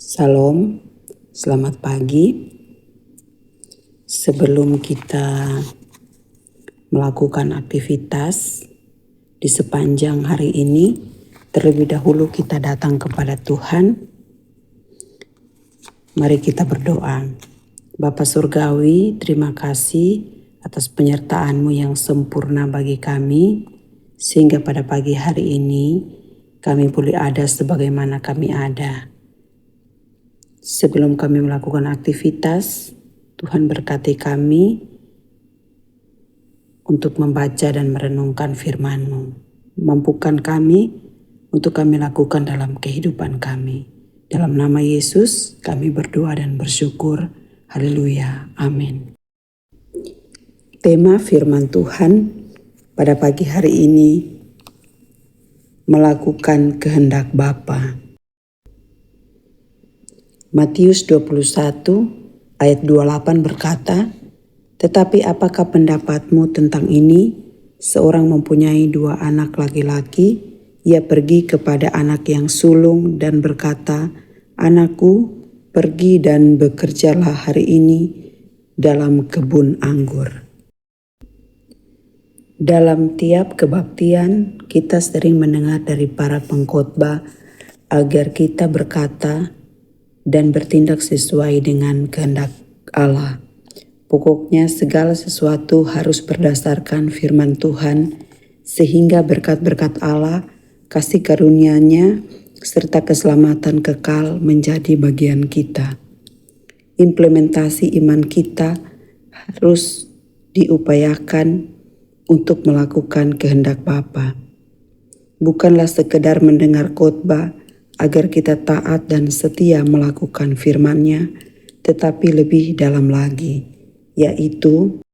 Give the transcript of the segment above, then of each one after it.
Salam, selamat pagi. Sebelum kita melakukan aktivitas di sepanjang hari ini, terlebih dahulu kita datang kepada Tuhan. Mari kita berdoa. Bapa Surgawi, terima kasih atas penyertaan-Mu yang sempurna bagi kami, sehingga pada pagi hari ini kami boleh ada sebagaimana kami ada. Sebelum kami melakukan aktivitas, Tuhan berkati kami untuk membaca dan merenungkan firman-Mu. Mampukan kami untuk kami lakukan dalam kehidupan kami. Dalam nama Yesus kami berdoa dan bersyukur. Haleluya. Amin. Tema firman Tuhan pada pagi hari ini, melakukan kehendak Bapa. Matius 21 ayat 28 berkata, "Tetapi apakah pendapatmu tentang ini? Seorang mempunyai 2 anak laki-laki, ia pergi kepada anak yang sulung dan berkata, 'Anakku, pergi dan bekerjalah hari ini dalam kebun anggur.'" Dalam tiap kebaktian, kita sering mendengar dari para pengkhotbah agar kita berkata dan bertindak sesuai dengan kehendak Allah. Pokoknya segala sesuatu harus berdasarkan firman Tuhan, sehingga berkat-berkat Allah, kasih karunia-Nya, serta keselamatan kekal menjadi bagian kita. Implementasi iman kita harus diupayakan untuk melakukan kehendak Bapa. Bukanlah sekedar mendengar khotbah agar kita taat dan setia melakukan firman-Nya, tetapi lebih dalam lagi, yaitu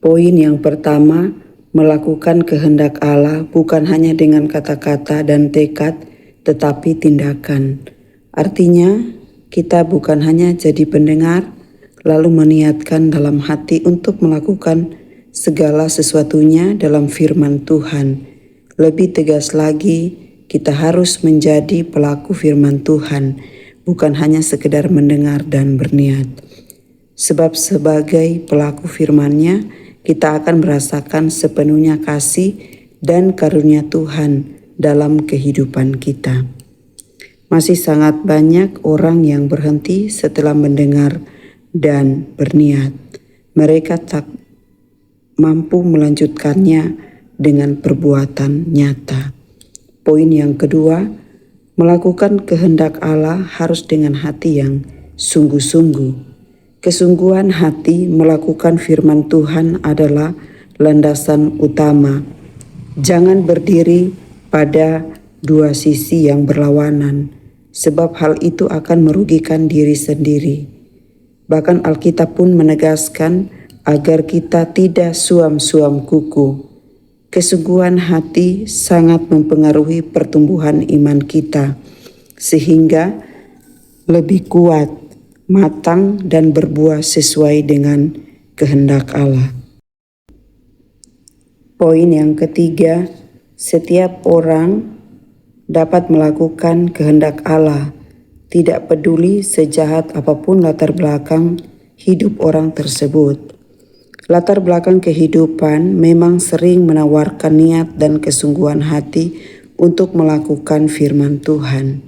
poin yang pertama, melakukan kehendak Allah bukan hanya dengan kata-kata dan tekad, tetapi tindakan. Artinya, kita bukan hanya jadi pendengar, lalu meniatkan dalam hati untuk melakukan segala sesuatunya dalam firman Tuhan. Lebih tegas lagi, kita harus menjadi pelaku firman Tuhan, bukan hanya sekedar mendengar dan berniat. Sebab sebagai pelaku firman-Nya, kita akan merasakan sepenuhnya kasih dan karunia Tuhan dalam kehidupan kita. Masih sangat banyak orang yang berhenti setelah mendengar dan berniat. Mereka tak mampu melanjutkannya dengan perbuatan nyata. Poin yang kedua, melakukan kehendak Allah harus dengan hati yang sungguh-sungguh. Kesungguhan hati melakukan firman Tuhan adalah landasan utama. Jangan berdiri pada dua sisi yang berlawanan, sebab hal itu akan merugikan diri sendiri. Bahkan Alkitab pun menegaskan agar kita tidak suam-suam kuku. Kesungguhan hati sangat mempengaruhi pertumbuhan iman kita, sehingga lebih kuat, matang, dan berbuah sesuai dengan kehendak Allah. Poin yang ketiga, setiap orang dapat melakukan kehendak Allah, tidak peduli sejahat apapun latar belakang hidup orang tersebut. Latar belakang kehidupan memang sering menawarkan niat dan kesungguhan hati untuk melakukan firman Tuhan.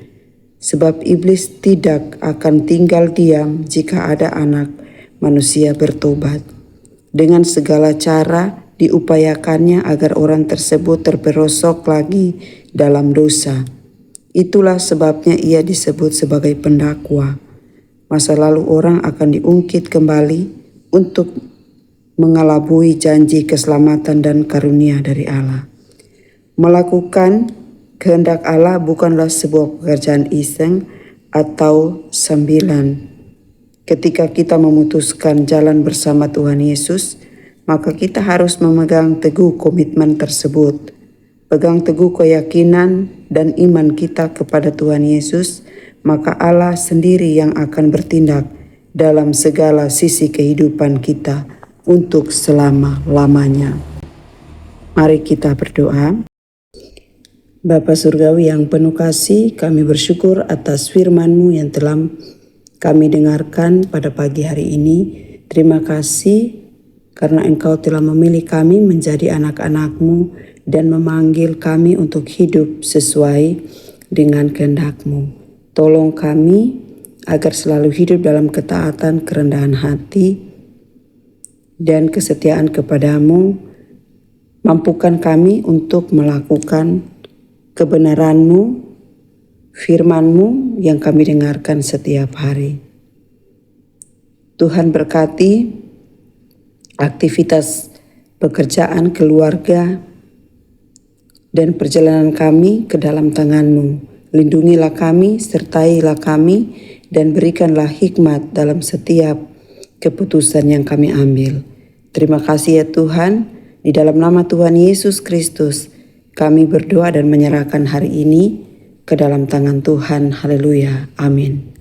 Sebab iblis tidak akan tinggal diam jika ada anak manusia bertobat. Dengan segala cara diupayakannya agar orang tersebut terperosok lagi dalam dosa. Itulah sebabnya ia disebut sebagai pendakwa. Masa lalu orang akan diungkit kembali untuk mengelabui janji keselamatan dan karunia dari Allah. Melakukan kehendak Allah bukanlah sebuah pekerjaan iseng atau sambilan. Ketika kita memutuskan jalan bersama Tuhan Yesus, maka kita harus memegang teguh komitmen tersebut. Pegang teguh keyakinan dan iman kita kepada Tuhan Yesus, maka Allah sendiri yang akan bertindak dalam segala sisi kehidupan kita untuk selama-lamanya. Mari kita berdoa. Bapa Surgawi yang penuh kasih, kami bersyukur atas firman-Mu yang telah kami dengarkan pada pagi hari ini. Terima kasih karena Engkau telah memilih kami menjadi anak-anak-Mu dan memanggil kami untuk hidup sesuai dengan kehendak-Mu. Tolong kami agar selalu hidup dalam ketaatan, kerendahan hati, dan kesetiaan kepadamu. Mampukan kami untuk melakukan kebenaran-Mu, firman-Mu yang kami dengarkan setiap hari. Tuhan berkati aktivitas pekerjaan, keluarga, dan perjalanan kami ke dalam tangan-Mu. Lindungilah kami, sertailah kami, dan berikanlah hikmat dalam setiap keputusan yang kami ambil. Terima kasih ya Tuhan, di dalam nama Tuhan Yesus Kristus, kami berdoa dan menyerahkan hari ini ke dalam tangan Tuhan. Haleluya. Amin.